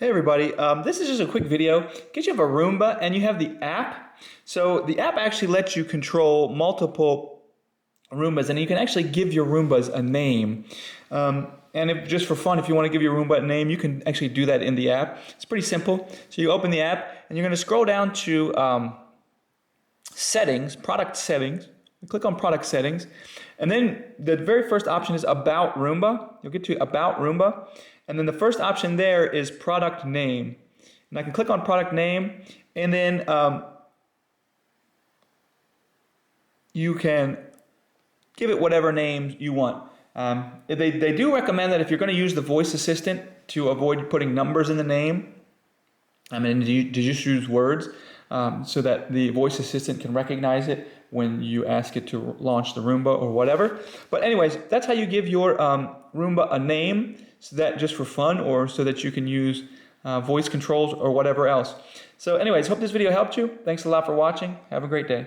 Hey everybody, this is just a quick video. In case you have a Roomba and you have the app, so the app actually lets you control multiple Roombas, and you can actually give your Roombas a name. And just for fun, if you want to give your Roomba a name, you can actually do that in the app. It's pretty simple. So you open the app and you're going to scroll down to settings, product settings. You click on product settings, and then the very first option is about Roomba. You'll get to about Roomba, and then the first option there is product name. And I can click on product name, and then you can give it whatever name you want. They do recommend that if you're going to use the voice assistant, to avoid putting numbers in the name. To just use words so that the voice assistant can recognize it when you ask it to launch the Roomba or whatever. But anyways, that's how you give your Roomba a name, so that just for fun, or so that you can use voice controls or whatever else. So anyways, hope this video helped you. Thanks a lot for watching. Have a great day.